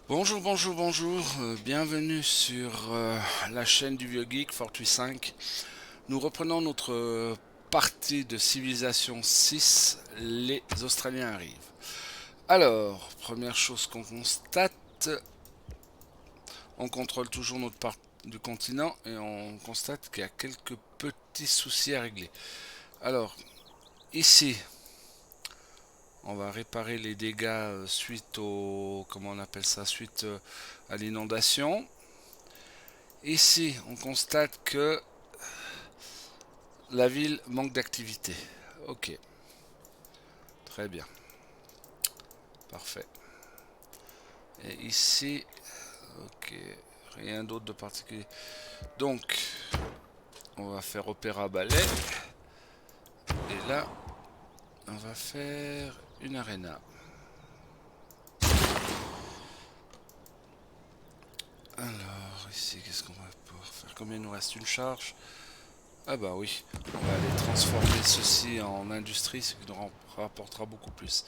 Bonjour, bonjour, bonjour, bienvenue sur la chaîne du Vieux Geek 435. Nous reprenons notre partie de Civilisation 6, les Australiens arrivent. Alors, première chose qu'on constate, on contrôle toujours notre part du continent et on constate qu'il y a quelques petits soucis à régler. Alors, ici, on va réparer les dégâts suite au, comment on appelle ça, suite à l'inondation. Ici, on constate que la ville manque d'activité. Ok, très bien, parfait. Et ici, ok, rien d'autre de particulier. Donc, on va faire opéra ballet. Et là, on va faire une arena. Alors, ici, qu'est-ce qu'on va pouvoir faire? Combien il nous reste? Une charge? Ah bah oui, on va aller transformer ceci en industrie, ce qui nous rapportera beaucoup plus.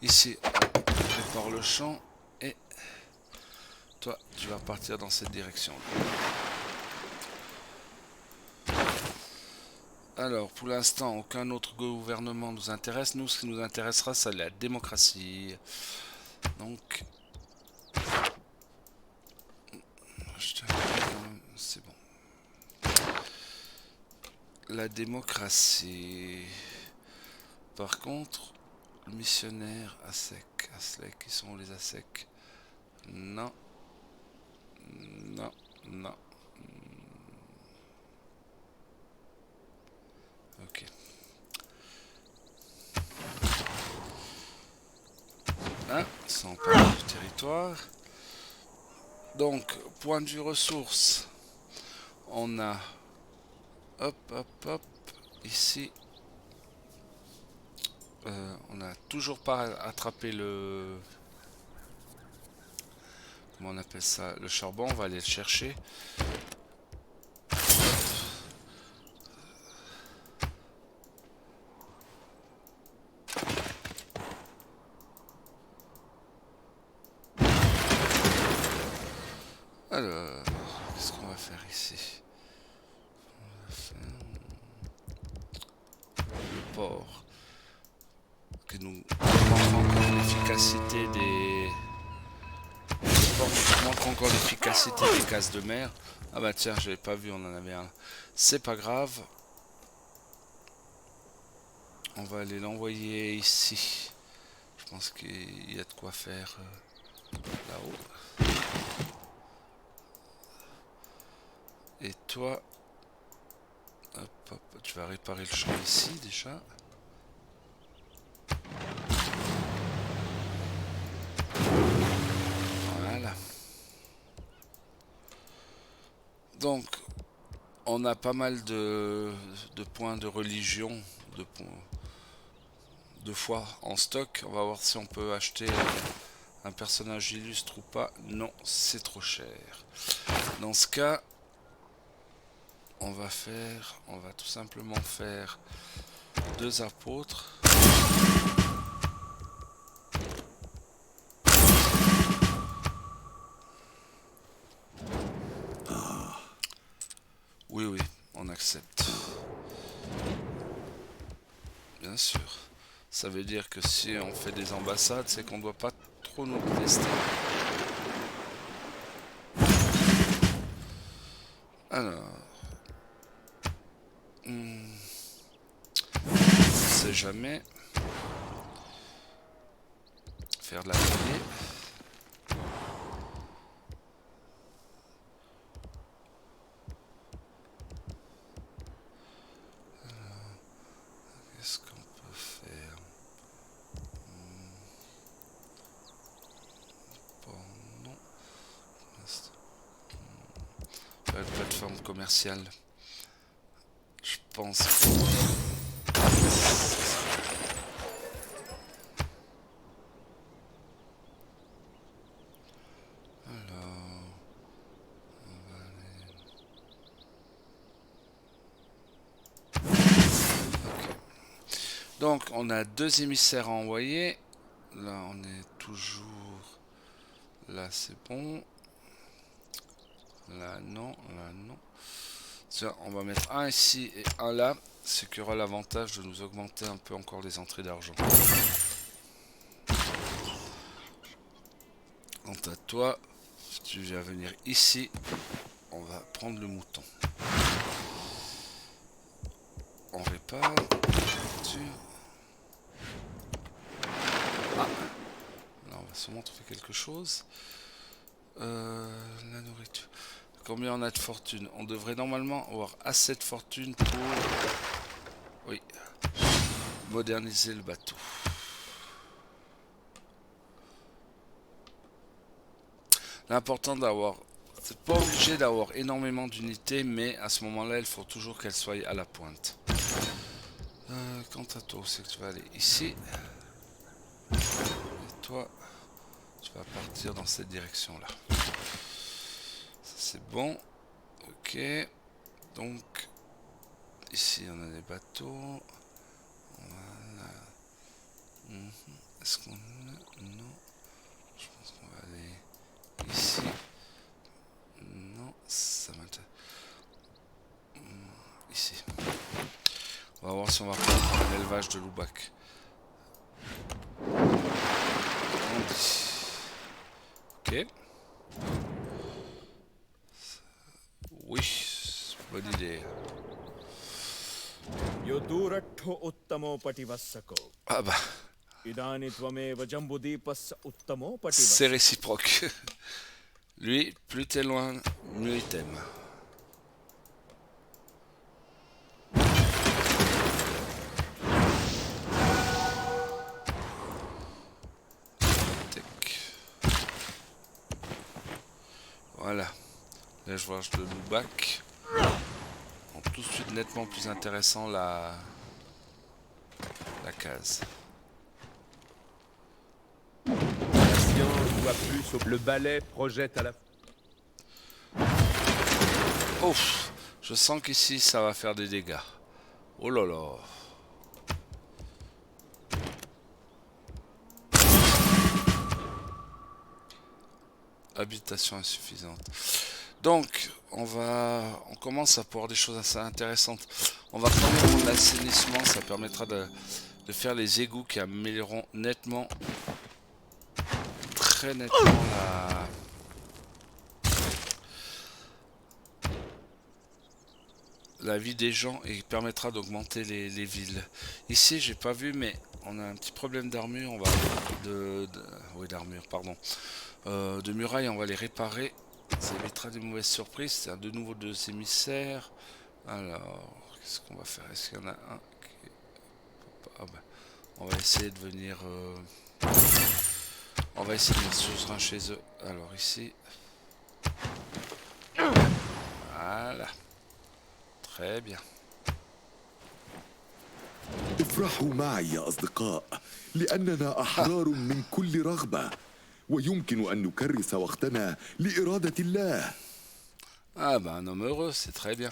Ici, on prépare le champ et toi, tu vas partir dans cette direction. Alors, pour l'instant, aucun autre gouvernement nous intéresse. Nous, ce qui nous intéressera, c'est la démocratie. Donc, c'est bon. La démocratie. Par contre, le missionnaire ASEC. ASEC, qui sont les ASEC? Non, non, non. Ok. Hein, sans perdre du territoire. Donc, point de vue ressources, on a, hop, hop, hop, ici, on n'a toujours pas attrapé le, comment on appelle ça, le charbon. On va aller le chercher. Alors, qu'est-ce qu'on va faire ici? On va faire le port, que nous montrons encore l'efficacité des, le port nous montre encore l'efficacité des gaz de mer. Ah bah tiens, j'avais pas vu, on en avait un. C'est pas grave. On va aller l'envoyer ici. Je pense qu'il y a de quoi faire là-haut. Et toi, hop, hop, tu vas réparer le champ ici déjà. Voilà. Donc, on a pas mal de points de religion, de, de foi en stock. On va voir si on peut acheter un personnage illustre ou pas. Non, c'est trop cher. Dans ce cas, on va tout simplement faire deux apôtres. Oui, oui, on accepte. Bien sûr. Ça veut dire que si on fait des ambassades, c'est qu'on ne doit pas trop nous tester. Alors, on sait jamais. Faire de la télé. Qu'est-ce qu'on peut faire? Bon, non. Pas de plateforme commerciale. Je pense. Alors, on va aller. Ok. Donc, on a deux émissaires à envoyer. Là, on est toujours Là, c'est bon. Là, non. Là, non. Tiens, on va mettre un ici et un là. Ce qui aura l'avantage de nous augmenter un peu encore les entrées d'argent. Quant à toi, si tu viens venir ici, on va prendre le mouton. On répare. Ah, là on va sûrement trouver quelque chose. La nourriture. Combien on a de fortune? On devrait normalement avoir assez de fortune pour... Oui. Moderniser le bateau. L'important d'avoir... C'est pas obligé d'avoir énormément d'unités, mais à ce moment-là, il faut toujours qu'elles soient à la pointe. Quant à toi, c'est que tu vas aller ici. Et toi, tu vas partir dans cette direction-là. C'est bon. Ok. Donc, ici, on a des bateaux. Voilà. Est-ce qu'on a... Non. Je pense qu'on va aller ici. Non, ça m'intéresse. Ici. On va voir si on va prendre un élevage de loubac. Ok. Oui, bonne idée. Ah bah, c'est réciproque. Lui, plus t'es loin, mieux il t'aime. Voilà. L'élevage de loubac. Tout de suite nettement plus intéressant la case. Le balai projette à la... Ouf, je sens qu'ici ça va faire des dégâts. Oh là là. Habitation insuffisante. Donc, on commence à pouvoir des choses assez intéressantes. On va prendre l'assainissement, ça permettra de faire les égouts qui amélioreront nettement, très nettement la vie des gens et permettra d'augmenter les villes. Ici, j'ai pas vu, mais on a un petit problème d'armure. On va oui, d'armure, pardon. De murailles, on va les réparer. Ça évitera des mauvaises surprises. C'est de nouveau deux émissaires. Alors, qu'est-ce qu'on va faire? Est-ce qu'il y en a un qui... Ah ben, on va essayer de venir... On va essayer de mettre suzerain chez eux. Alors ici... Voilà. Très bien. افرحوا معي يا أصدقاء لأننا أحرار من كل رغبة ويمكن أن نكرس وقتنا لإرادة الله. Ah bah un homme heureux, c'est très bien.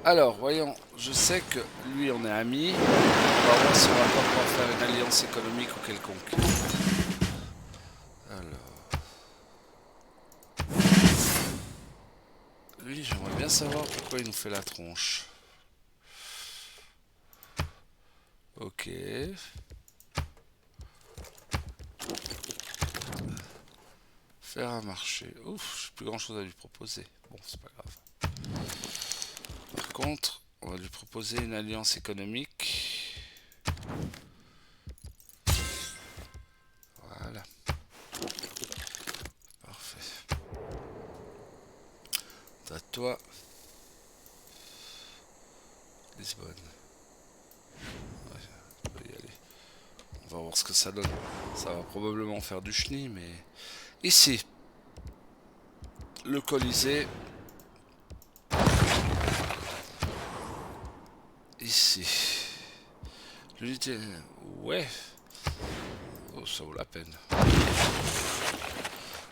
Alors, voyons, je sais que lui, on est amis. On va voir si on va pas pouvoir faire une alliance économique ou quelconque. Alors... Lui, j'aimerais bien savoir pourquoi il nous fait la tronche. Ok. Faire un marché. Ouf, j'ai plus grand chose à lui proposer. Bon, c'est pas grave. Par contre, on va lui proposer une alliance économique. Voilà. Parfait. À toi. Lisbonne. Ouais, on peut y aller. On va voir ce que ça donne. Ça va probablement faire du chenille, mais... Ici. Le Colisée. Ici. L'unité... Ouais. Oh, ça vaut la peine.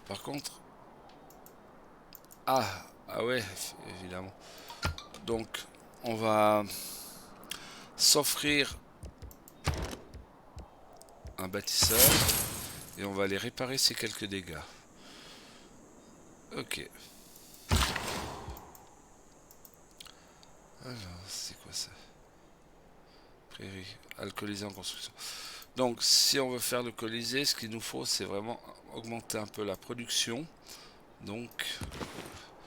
Par contre... Ah ouais, évidemment. Donc, on va s'offrir un bâtisseur et on va aller réparer ces quelques dégâts. Ok. Alors, c'est quoi ça? Prairie, alcoolisé en construction. Donc, si on veut faire le colisée, ce qu'il nous faut, c'est vraiment augmenter un peu la production. Donc,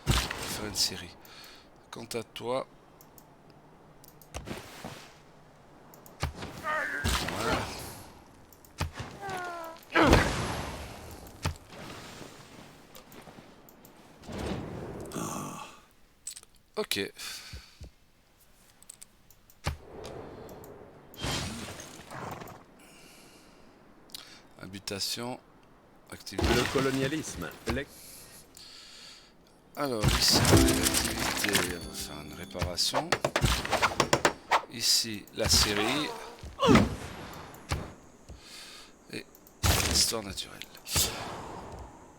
on va faire une série. Quant à toi, voilà. Ok. Habitation, activité. Le colonialisme. Alors, ici, les activités, on va faire une réparation. Ici, la série. Et l'histoire naturelle.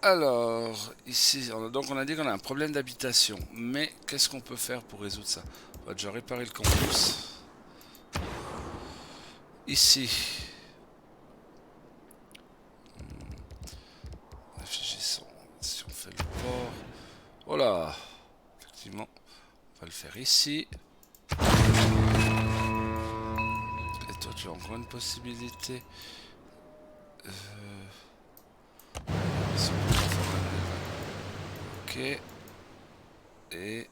Alors, ici, donc on a dit qu'on a un problème d'habitation. Mais qu'est-ce qu'on peut faire pour résoudre ça? On va déjà réparer le campus. Ici. Réfléchissons. Si on fait le port. Voilà. Effectivement. On va le faire ici. Et toi, tu as encore une possibilité. Si on peut pas faire un élevage. Ok. Et...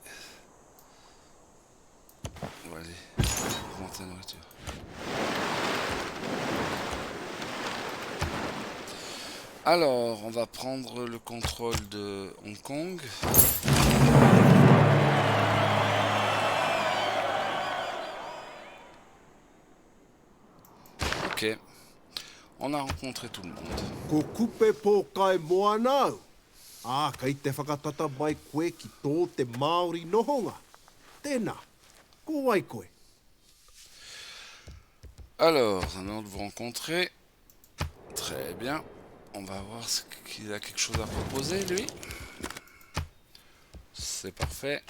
on va aller augmenter la nourriture. Alors, on va prendre le contrôle de Hong Kong. Ok. On a rencontré tout le monde. Ko kupe po kai moana au. Kai te whakatata mai koe ki tō te Māori nohonga. Tēnā, ko wai koe. Alors, on de vous rencontrer. Très bien. On va voir qu'il a quelque chose à proposer, lui. C'est parfait.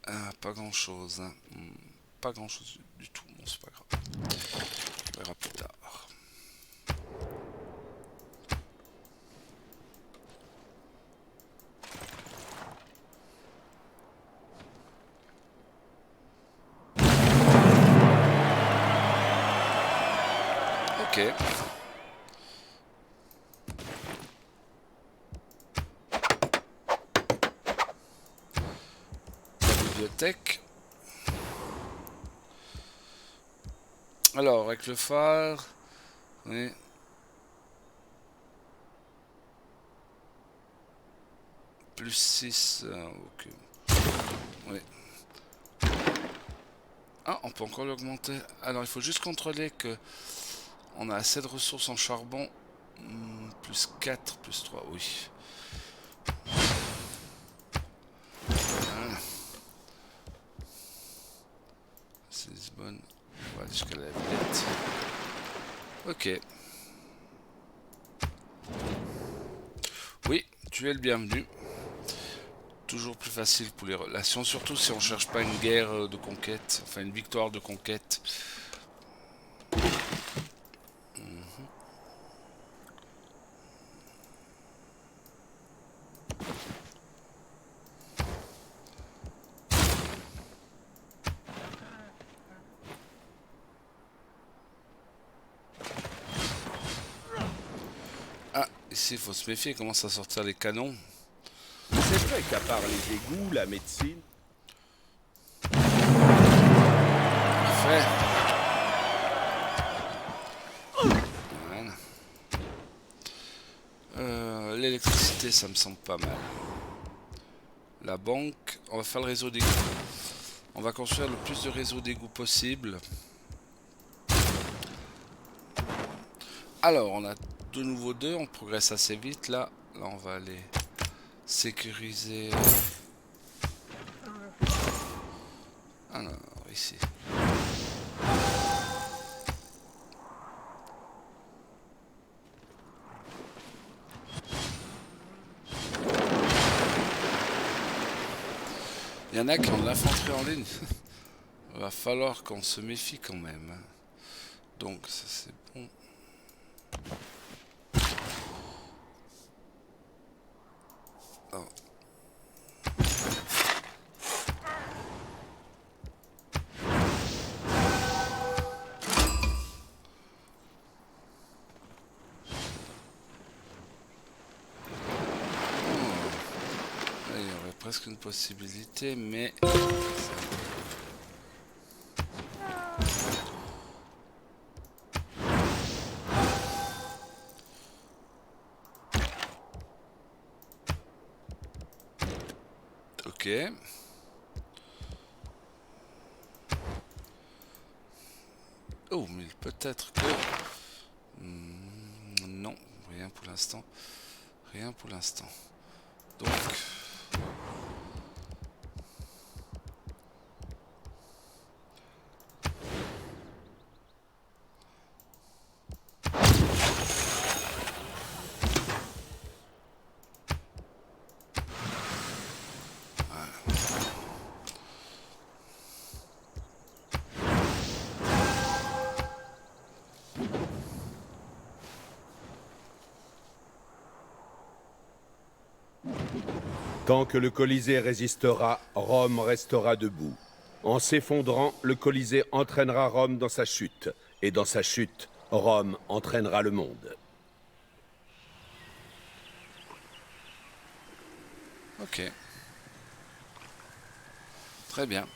Ah, pas grand chose. Hein. Pas grand chose du tout. Bon, c'est pas grave. On verra plus tard. Ok. La bibliothèque. Alors, avec le phare. Oui. Plus 6. Ok. Oui. Ah, on peut encore l'augmenter. Alors, il faut juste contrôler que on a assez de ressources en charbon. Plus 4, plus 3, oui. Voilà. C'est Lisbonne. On va aller jusqu'à la Villette. Ok. Oui, tu es le bienvenu. Toujours plus facile pour les relations, surtout si on cherche pas une guerre de conquête, enfin une victoire de conquête. Ah, ici il faut se méfier, il commence à sortir les canons. C'est vrai qu'à part les égouts, la médecine... Parfait. Voilà. L'électricité, ça me semble pas mal. La banque, on va faire le réseau d'égout. On va construire le plus de réseaux d'égout possible. Alors, on a de nouveau 2, on progresse assez vite là. Là, on va aller sécuriser. Alors, ici. Il y en a qui ont de l'infanterie en ligne. Il va falloir qu'on se méfie quand même. Donc, ça c'est bon. Oh. Il y aurait presque une possibilité, mais... Ok. Oh, mais peut-être que... non, rien pour l'instant. Rien pour l'instant. Donc... Tant que le Colisée résistera, Rome restera debout. En s'effondrant, le Colisée entraînera Rome dans sa chute. Et dans sa chute, Rome entraînera le monde. Ok. Très bien.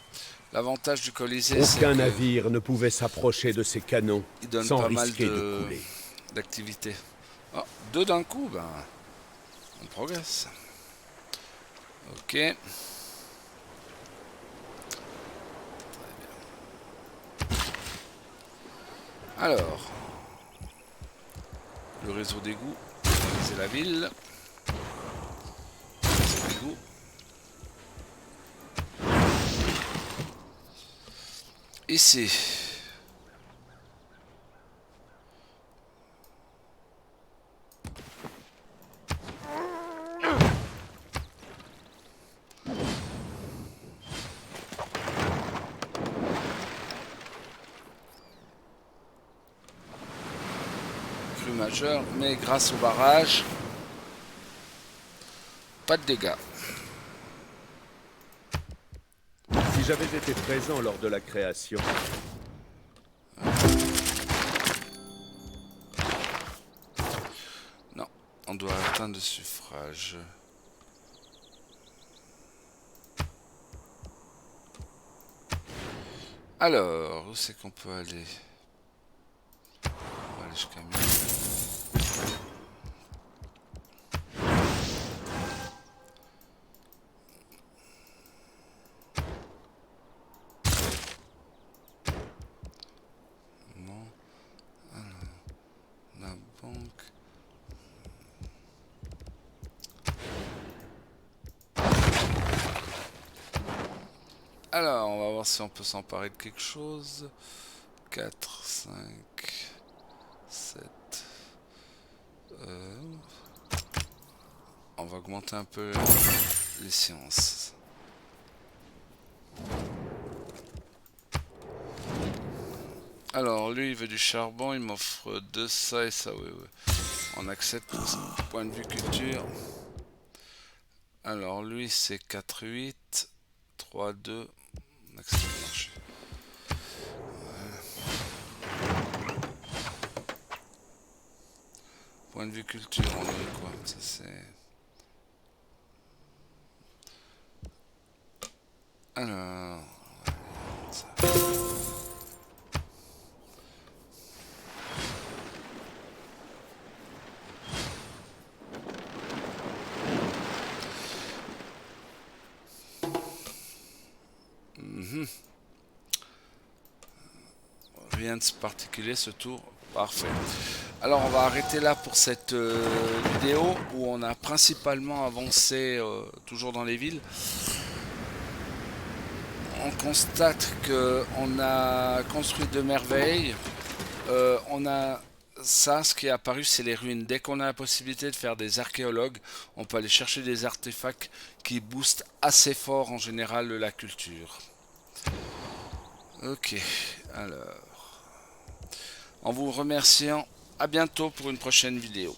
L'avantage du Colisée, c'est Aucun que navire ne pouvait s'approcher de ses canons il donne sans pas mal risquer de couler. d'activités. Oh, deux d'un coup, ben, on progresse. Ok. Alors, le réseau d'égout, c'est la ville. Réseau d'égout. Ici. Crue majeure, mais grâce au barrage, pas de dégâts. Si j'avais été présent lors de la création, Non, on doit atteindre le suffrage. Alors, où c'est qu'on peut aller? On va aller jusqu'à Milan. Non. Alors, la banque. Alors, on va voir si on peut s'emparer de quelque chose. 4, 5, 7. On va augmenter un peu les sciences. Alors, lui, il veut du charbon, il m'offre de ça et ça, oui, oui. On accepte point de vue culture. Alors, lui, c'est 4, 8, 3, 2. On accepte le marché. Point de vue culture, on a quoi? Ça, c'est... Alors... ça. Rien de particulier ce tour, parfait. Alors on va arrêter là pour cette vidéo où on a principalement avancé toujours dans les villes. On constate que on a construit de merveilles. On a ça, ce qui est apparu, c'est les ruines. Dès qu'on a la possibilité de faire des archéologues, on peut aller chercher des artefacts qui boostent assez fort en général la culture. Ok, alors, en vous remerciant, à bientôt pour une prochaine vidéo.